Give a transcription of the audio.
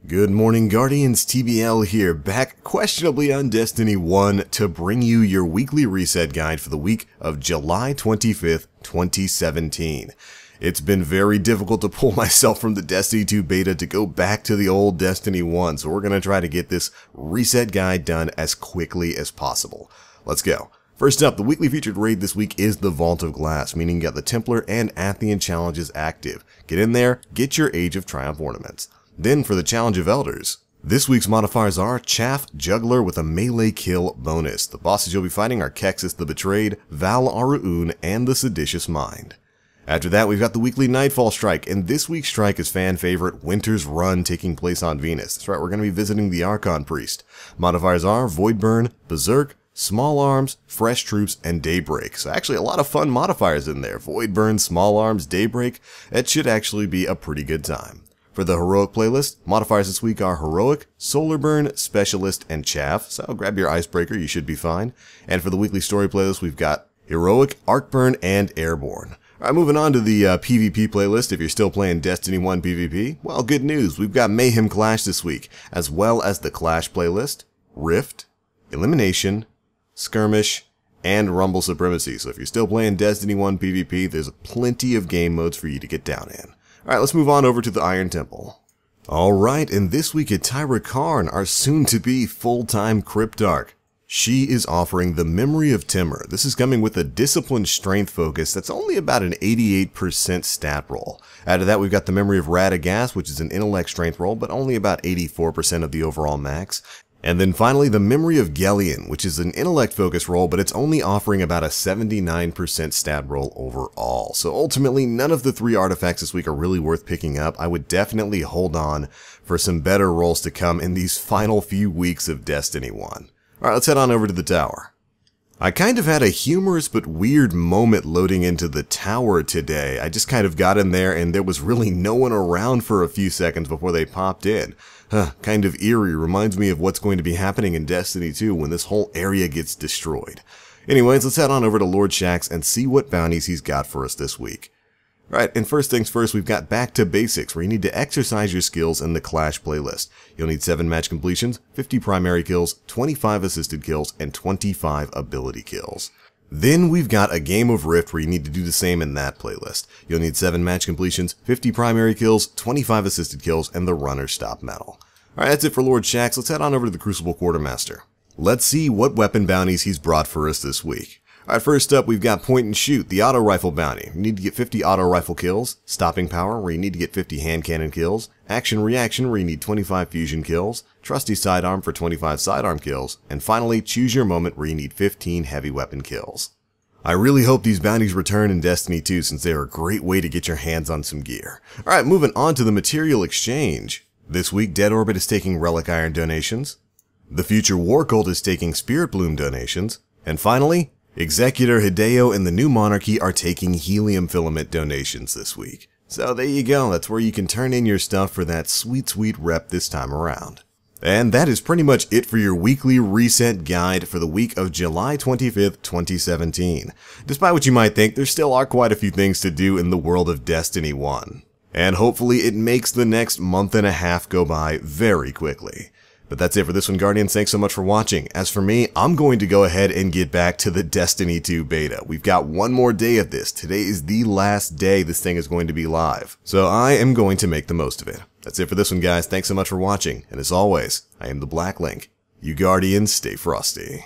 Good morning, Guardians. TBL here, back questionably on Destiny 1 to bring you your weekly reset guide for the week of July 25th, 2017. It's been very difficult to pull myself from the Destiny 2 beta to go back to the old Destiny 1, so we're going to try to get this reset guide done as quickly as possible. Let's go. First up, the weekly featured raid this week is the Vault of Glass, meaning you got the Templar and Athean challenges active. Get in there, get your Age of Triumph ornaments. Then for the Challenge of Elders, this week's modifiers are Chaff Juggler with a melee kill bonus. The bosses you'll be fighting are Kexis the Betrayed, Val Aruun, and the Seditious Mind. After that, we've got the weekly Nightfall Strike, and this week's strike is fan favorite Winter's Run taking place on Venus. That's right, we're going to be visiting the Archon Priest. Modifiers are Voidburn, Berserk, Small Arms, Fresh Troops, and Daybreak. So actually a lot of fun modifiers in there. Voidburn, Small Arms, Daybreak. That should actually be a pretty good time. For the Heroic playlist, modifiers this week are Heroic, Solar Burn, Specialist, and Chaff, so grab your Icebreaker, you should be fine. And for the weekly story playlist, we've got Heroic, Arcburn, and Airborne. Alright, moving on to the PvP playlist. If you're still playing Destiny 1 PvP, well, good news, we've got Mayhem Clash this week, as well as the Clash playlist, Rift, Elimination, Skirmish, and Rumble Supremacy. So if you're still playing Destiny 1 PvP, there's plenty of game modes for you to get down in. Alright, let's move on over to the Iron Temple. Alright, and this week at Tyra Karn, our soon-to-be full-time Cryptarch. She is offering the Memory of Timur. This is coming with a Disciplined Strength focus that's only about an 88% stat roll. Out of that, we've got the Memory of Radagast, which is an Intellect Strength roll, but only about 84% of the overall max. And then finally, the Memory of Gellion, which is an intellect focus roll, but it's only offering about a 79% stat roll overall. So ultimately, none of the three artifacts this week are really worth picking up. I would definitely hold on for some better rolls to come in these final few weeks of Destiny 1. Alright, let's head on over to the tower. I kind of had a humorous but weird moment loading into the tower today. I just kind of got in there and there was really no one around for a few seconds before they popped in. Kind of eerie, reminds me of what's going to be happening in Destiny 2 when this whole area gets destroyed. Anyways, let's head on over to Lord Shaxx and see what bounties he's got for us this week. Alright, and first things first, we've got Back to Basics, where you need to exercise your skills in the Clash playlist. You'll need 7 match completions, 50 primary kills, 25 assisted kills, and 25 ability kills. Then we've got a Game of Rift where you need to do the same in that playlist. You'll need 7 match completions, 50 primary kills, 25 assisted kills, and the Runner Stop medal. Alright, that's it for Lord Shaxx. Let's head on over to the Crucible Quartermaster. Let's see what weapon bounties he's brought for us this week. Alright, first up we've got Point and Shoot, the auto rifle bounty. You need to get 50 auto rifle kills, Stopping Power, where you need to get 50 hand cannon kills, Action Reaction, where you need 25 fusion kills, Trusty Sidearm for 25 sidearm kills, and finally Choose Your Moment, where you need 15 heavy weapon kills. I really hope these bounties return in Destiny 2 since they are a great way to get your hands on some gear. Alright, moving on to the material exchange. This week Dead Orbit is taking Relic Iron donations, the Future War Cult is taking Spirit Bloom donations, and finally, Executor Hideo and the New Monarchy are taking Helium Filament donations this week. So there you go, that's where you can turn in your stuff for that sweet rep this time around. And that is pretty much it for your weekly reset guide for the week of July 25th, 2017. Despite what you might think, there still are quite a few things to do in the world of Destiny 1. And hopefully it makes the next month and a half go by very quickly. But that's it for this one, Guardians. Thanks so much for watching. As for me, I'm going to go ahead and get back to the Destiny 2 beta. We've got one more day of this. Today is the last day this thing is going to be live. So I am going to make the most of it. That's it for this one, guys. Thanks so much for watching. And as always, I am TheBlackLink. You Guardians, stay frosty.